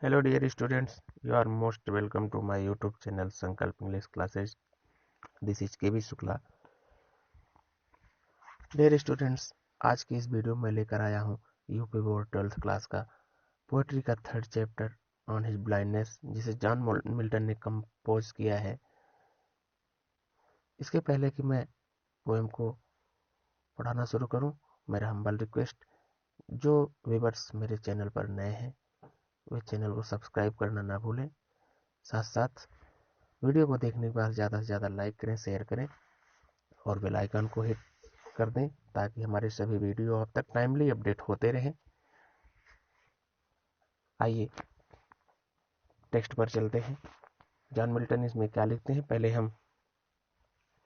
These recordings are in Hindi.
Hello dear students, you are most welcome to my YouTube channel Sankalp English Classes. This is KB Shukla. Dear students, आज की इस वीडियो में लेकर आया हूँ यूपी बोर्ड 12th क्लास का पोएट्री का 3rd chapter on his blindness, जिसे जॉन मिल्टन ने कंपोज किया है। इसके पहले कि मैं पोएम को पढ़ाना शुरू करूँ, मेरा हम्बल रिक्वेस्ट, जो व्यूअर्स मेरे चैनल पर नए हैं वे चैनल को सब्सक्राइब करना ना भूलें। साथ साथ वीडियो को देखने के बाद ज़्यादा से ज़्यादा लाइक करें, शेयर करें और बेल आइकन को हिट कर दें ताकि हमारे सभी वीडियो अब तक टाइमली अपडेट होते रहें। आइए टेक्स्ट पर चलते हैं। जॉन मिल्टन इसमें क्या लिखते हैं, पहले हम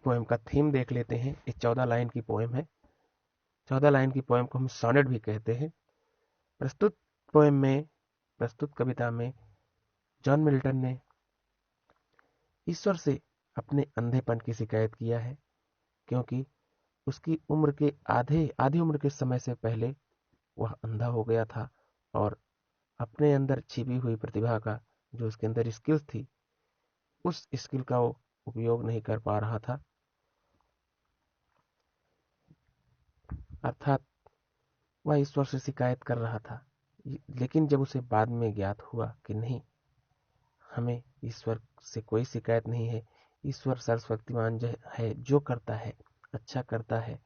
पोएम का थीम देख लेते हैं। ये 14 लाइन की पोएम है। 14 लाइन की पोएम को हम सॉनेट भी कहते हैं। प्रस्तुत कविता में जॉन मिल्टन ने ईश्वर से अपने अंधेपन की शिकायत किया है, क्योंकि उसकी उम्र के आधी उम्र के समय से पहले वह अंधा हो गया था और अपने अंदर छिपी हुई प्रतिभा का, जो उसके अंदर स्किल्स थी, उस स्किल का वो उपयोग नहीं कर पा रहा था। अर्थात वह ईश्वर से शिकायत कर रहा था, लेकिन जब उसे बाद में ज्ञात हुआ कि नहीं, हमें ईश्वर से कोई शिकायत नहीं है, ईश्वर सर्वशक्तिमान है, जो करता है अच्छा करता है।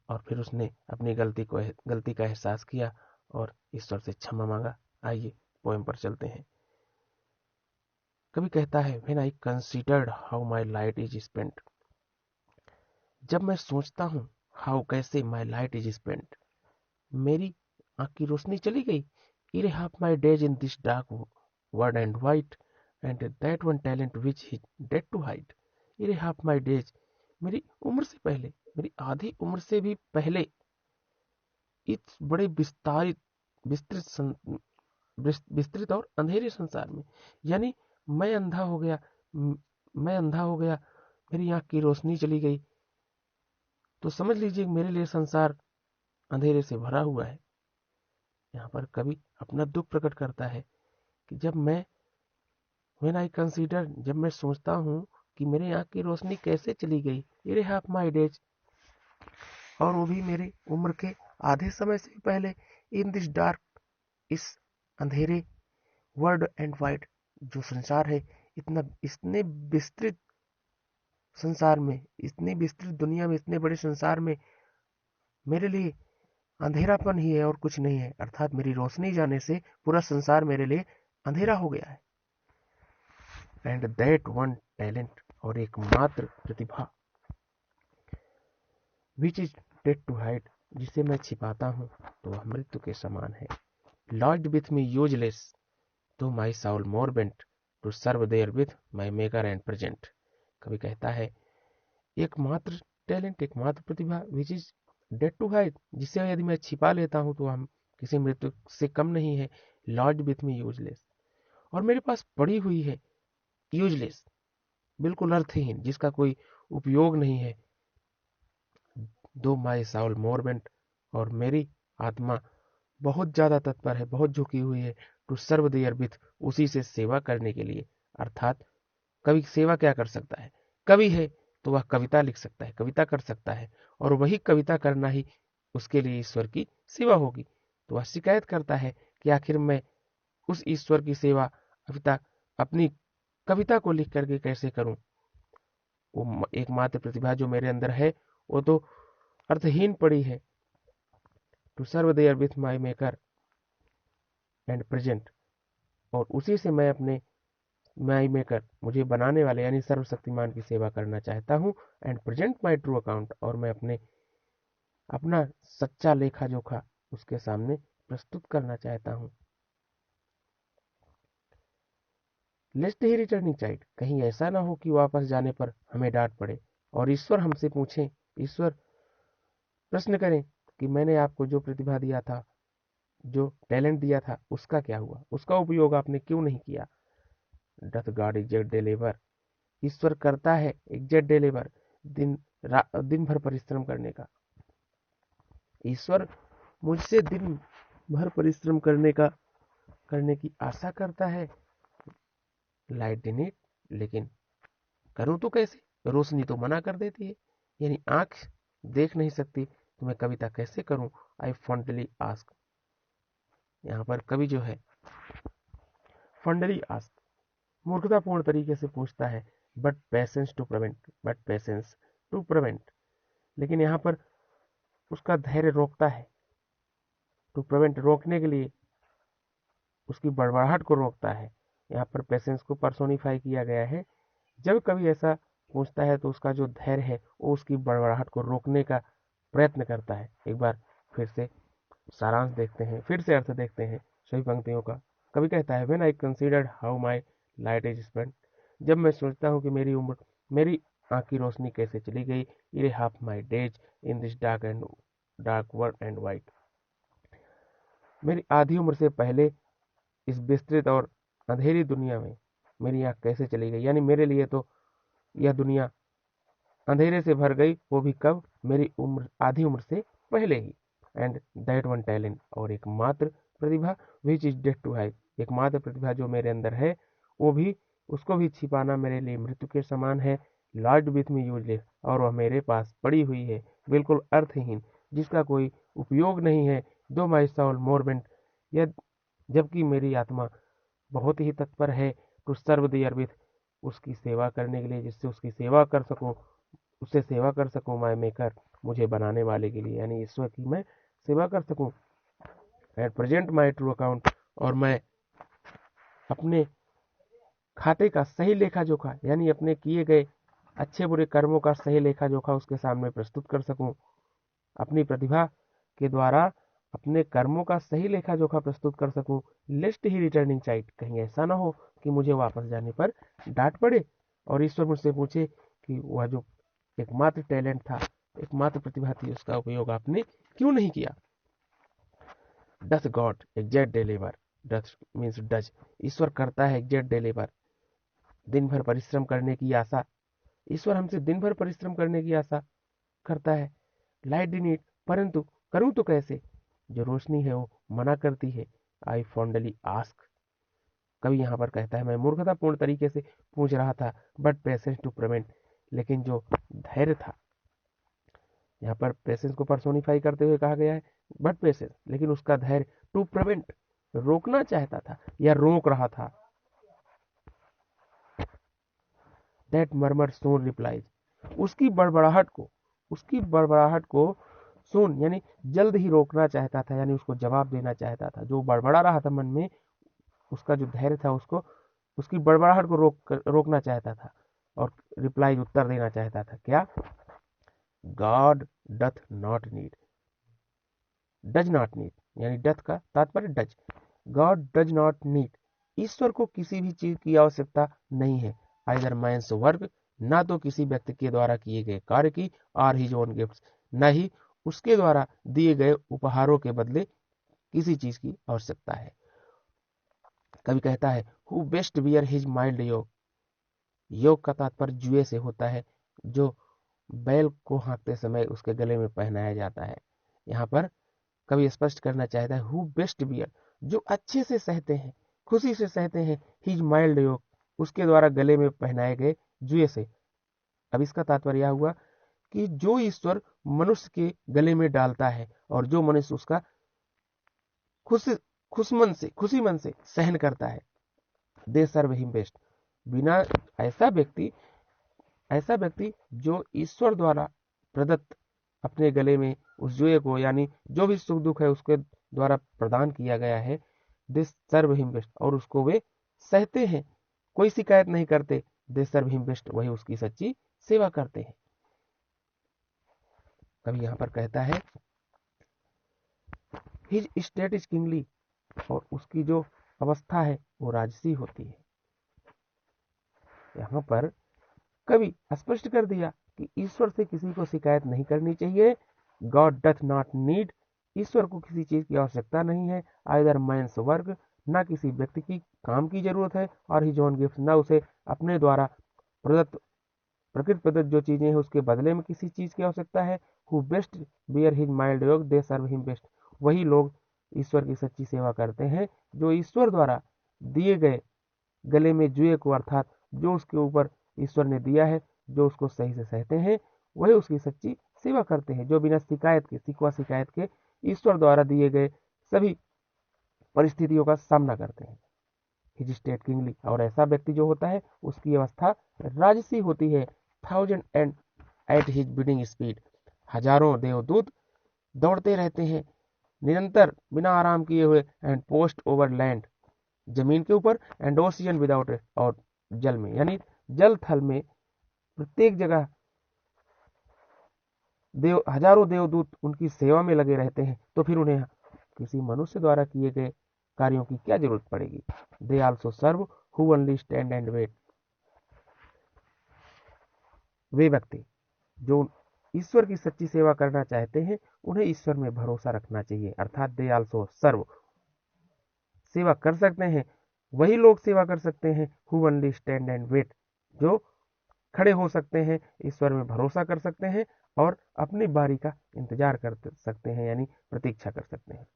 और फिर उसने अपनी गलती का एहसास किया और ईश्वर से क्षमा मांगा। आइए पोएम पर चलते हैं। कवि कहता है, when I considered how my light is spent, जब मैं सोचता हूँ हाउ कैसे माई लाइट इज स्पेंट, मेरी आंख की रोशनी चली गई। Ere half my days in this dark world and wide and that one talent which he death to hide. Ere half my days, मेरी उम्र से पहले, मेरी आधी उम्र से भी पहले, इस बड़े विस्तृत और अंधेरे संसार में, यानी मैं अंधा हो गया, मैं अंधा हो गया, मेरी आंख की रोशनी चली गई, तो समझ लीजिए मेरे लिए संसार अंधेरे से भरा हुआ है। यहाँ पर कवि अपना दुख प्रकट करता है कि व्हेन आई कंसीडर, जब मैं सोचता हूँ कि मेरे आंख की रोशनी कैसे चली गई, मेरे हाफ माई डेज, और वो भी मेरे उम्र के आधे समय से पहले, इन दिस डार्क, इस अंधेरे, वर्ल्ड एंड वाइड, जो संसार है, इतने विस्तृत संसार में, इतनी विस्तृत दुनिया में, इतने बड़े संसार में मेरे लिए अंधेरापन ही है और कुछ नहीं है। अर्थात मेरी रोशनी जाने से पूरा संसार मेरे लिए अंधेरा हो गया है। एंड दैट वन टैलेंट, और एकमात्र प्रतिभा, which is death to hide, जिसे मैं छिपाता हूँ तो वह मृत्यु के समान है। Lord with me useless, though my soul more bent to serve therewith my maker and present. कभी कहता है, एकमात्र टैलेंट, एकमात्र प्रतिभा, which is death to hide, जिसे यदि मैं छिपा लेता हूं तो हम किसी मृत्यु से कम नहीं है। लॉर्ड विथ मी यूजलेस, और मेरे पास पड़ी हुई है, यूजलेस, बिल्कुल अर्थहीन, जिसका कोई उपयोग नहीं है। दो माई साउल मोर बेंट, और मेरी आत्मा बहुत ज्यादा तत्पर है, बहुत झुकी हुई है, टू सर्व देयर विथ, उसी से सेवा करने के लिए। अर्थात कवि सेवा क्या कर सकता है, कवि है तो वह कविता लिख सकता है, कविता कर सकता है, और वही कविता करना ही उसके लिए ईश्वर की सेवा होगी। तो वह शिकायत करता है कि आखिर मैं उस ईश्वर की सेवा अपनी कविता को लिख करके कैसे करूं। वो एकमात्र प्रतिभा जो मेरे अंदर है, वो तो अर्थहीन पड़ी है। To serve therewith my maker and present, और उसी से मैं अपने माई मेकर, मुझे बनाने वाले यानी सर्वशक्तिमान की सेवा करना चाहता हूँ। And present my true account, और मैं अपना सच्चा लेखा जोखा उसके सामने प्रस्तुत करना चाहता हूँ। लेस्ट ही रिटर्निंग चाइल्ड, कहीं ऐसा ना हो कि वापस जाने पर हमें डांट पड़े और ईश्वर हमसे पूछे, ईश्वर प्रश्न करें कि मैंने आपको जो प्रतिभा दिया था, जो टैलेंट दिया था, उसका क्या हुआ, उसका उपयोग आपने क्यों नहीं किया। डथ गॉड एग्जैक्ट डिलीवर, ईश्वर करता है एग्जैक्ट डिलीवर, दिन भर परिश्रम करने का। ईश्वर मुझसे दिन भर परिश्रम करने का करने की आशा करता है, लाइट इन इट, लेकिन करूं तो कैसे, रोशनी तो मना कर देती है, यानी आंख देख नहीं सकती तो मैं कविता कैसे करूं। आई फॉन्डली आस्क, यहाँ पर कवि जो है फॉन्डली आस्क मूर्खतापूर्ण तरीके से पूछता है, बट पेशेंस टू प्रिवेंट, लेकिन यहाँ पर उसका धैर्य रोकता है, टू प्रिवेंट रोकने के लिए, उसकी बड़बड़ाहट को रोकता है। यहाँ पर पेशेंस को पर्सोनिफाई किया गया है। जब कभी ऐसा पूछता है तो उसका जो धैर्य है वो उसकी बड़बड़ाहट को रोकने का प्रयत्न करता है। एक बार फिर से सारांश देखते हैं, फिर से अर्थ देखते हैं सभी पंक्तियों का। कवि कहता है, when I considered how my light is spent, जब मैं सोचता हूँ कि मेरी आँख की रोशनी कैसे चली गई, ere half my days in this dark world and wide, मेरी आधी उम्र से पहले इस विस्तृत और अंधेरी दुनिया में मेरी आँख कैसे चली गई, यानी मेरे लिए तो यह दुनिया अंधेरे से भर गई, वो भी कब, मेरी उम्र आधी उम्र से पहले ही। एंड दैट वन टैलेंट, और एकमात्र प्रतिभा, which is death to hide, एकमात्र प्रतिभा जो मेरे अंदर है वो भी, उसको भी छिपाना मेरे लिए मृत्यु के समान है। लॉर्ड विथ मी यूजलेस, और वह मेरे पास पड़ी हुई है बिल्कुल अर्थहीन, जिसका कोई उपयोग नहीं है। दो माई सोल मोर बेंट, यह जबकि मेरी आत्मा बहुत ही तत्पर है, टू सर्व द अर्थ, उसकी सेवा करने के लिए, जिससे उसकी सेवा कर सकूं, उससे सेवा कर सकूं, माय मेकर, मुझे बनाने वाले के लिए, यानी ईश्वर की मैं सेवा कर सकूं। And present my true account, और मैं अपने खाते का सही लेखा जोखा, यानी अपने किए गए अच्छे बुरे कर्मों का सही लेखा जोखा उसके सामने प्रस्तुत कर सकूं, अपनी प्रतिभा के द्वारा अपने कर्मों का सही लेखा जोखा प्रस्तुत कर सकूं। लिस्ट ही रिटर्निंग साइट, कहीं ऐसा ना हो कि मुझे वापस जाने पर डांट पड़े और ईश्वर मुझसे पूछे कि वह जो एकमात्र टैलेंट था, एकमात्र प्रतिभा थी, उसका उपयोग आपने क्यों नहीं किया। Doth God exact deliver, doth means does, ईश्वर करता है एग्जैक्ट डिलीवर, दिन भर परिश्रम करने की आशा, ईश्वर हमसे दिन भर परिश्रम करने की आशा करता है। लाइट इन इट, परंतु करूं तो कैसे, जो रोशनी है वो मना करती है। आई फॉन्डली आस्क, कभी यहाँ पर कहता है, मैं मूर्खतापूर्ण तरीके से पूछ रहा था, बट पेशेंस टू प्रिवेंट, लेकिन जो धैर्य था, यहाँ पर पेशेंस को पर्सोनिफाई करते हुए कहा गया है, बट पेशेंस, लेकिन उसका धैर्य, टू प्रिवेंट, रोकना चाहता था या रोक रहा था। दैट मर्मर सोन रिप्लाइज, उसकी बड़बड़ाहट को सोन यानी जल्द ही रोकना चाहता था, यानी उसको जवाब देना चाहता था। जो बड़बड़ा रहा था मन में, उसका जो धैर्य था उसको, उसकी बड़बड़ाहट को रोकना चाहता था और रिप्लाई उत्तर देना चाहता था। क्या, God doth not need, does not need, यानी डथ का तात्पर्य does, God does not need, ईश्वर को किसी भी चीज की आवश्यकता नहीं है। आइदर मैन्स वर्क, ना तो किसी व्यक्ति के द्वारा किए गए कार्य की, और हिज ओन गिफ्ट्स, न ही उसके द्वारा दिए गए उपहारों के बदले किसी चीज की आवश्यकता है। कवि कहता है, who best bear his mild yoke, योग का तात्पर्य जुए से होता है, जो बैल को हाँकते समय उसके गले में पहनाया जाता है। यहाँ पर कवि स्पष्ट करना चाहता है, हु बेस्ट बियर, जो अच्छे से सहते हैं, खुशी से सहते हैं, हिज माइल्ड योग, उसके द्वारा गले में पहनाए गए जुए से। अब इसका तात्पर्य यह हुआ कि जो ईश्वर मनुष्य के गले में डालता है और जो मनुष्य उसका खुशी मन से सहन करता है, दे सर्व हिम बेस्ट, बिना ऐसा व्यक्ति जो ईश्वर द्वारा प्रदत्त अपने गले में उस जुए को, यानी जो भी सुख दुख है उसके द्वारा प्रदान किया गया है, दे सर्व हिम बेस्ट, और उसको वे सहते हैं, कोई शिकायत नहीं करते। दे सर्व हिम बेस्ट, वही उसकी सच्ची सेवा करते हैं। कभी यहाँ पर कहता है, हिज स्टेट इज किंगली, और उसकी जो अवस्था है वो राजसी होती है। यहाँ पर कवि स्पष्ट कर दिया कि ईश्वर से किसी को शिकायत नहीं करनी चाहिए। गॉड डथ नॉट नीड, ईश्वर को किसी चीज की आवश्यकता नहीं है। आइदर मैन्स वर्क, ना किसी व्यक्ति की काम की जरूरत है, और हिज ओन गिफ्ट, ना उसे अपने द्वारा प्रदत्त प्रकृति प्रदत्त जो चीजें हैं उसके बदले में किसी चीज की आवश्यकता है। Who best bear his mild yoke, they serve him best, वही लोग ईश्वर की सच्ची सेवा करते हैं। जो ईश्वर द्वारा दिए गए गले में जुए को, अर्थात जो उसके ऊपर ईश्वर ने दिया है, जो उसको सही से सहते हैं, वही उसकी सच्ची सेवा करते हैं। जो बिना शिकायत के, शिकवा शिकायत के ईश्वर द्वारा दिए गए सभी परिस्थितियों का सामना करते हैं। हिज स्टेट किंगली, और ऐसा व्यक्ति जो होता है उसकी अवस्था राजसी होती है। 1000 and at his bidding speed, हजारों देवदूत दौड़ते रहते हैं निरंतर बिना आराम किए हुए। एंड पोस्ट ओवर लैंड, जमीन के ऊपर। एंड ओशियन विदाउट, और जल में, यानी जल थल में प्रत्येक जगह हजारों देवदूत उनकी सेवा में लगे रहते हैं। तो फिर उन्हें किसी मनुष्य द्वारा किए गए कार्यों की क्या जरूरत पड़ेगी। They also serve who only stand and wait, वे व्यक्ति जो ईश्वर की सच्ची सेवा करना चाहते हैं उन्हें ईश्वर में भरोसा रखना चाहिए। अर्थात दे आल्सो सर्व, सेवा कर सकते हैं, वही लोग सेवा कर सकते हैं who only stand and wait, जो खड़े हो सकते हैं, ईश्वर में भरोसा कर सकते हैं और अपनी बारी का इंतजार कर सकते हैं, यानी प्रतीक्षा कर सकते हैं।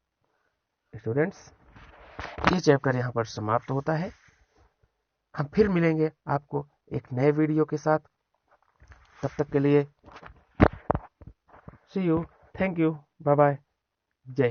स्टूडेंट्स, ये चैप्टर यहाँ पर समाप्त होता है। हम फिर मिलेंगे आपको एक नए वीडियो के साथ। तब तक के लिए see you, thank you, bye bye, जय हिंद।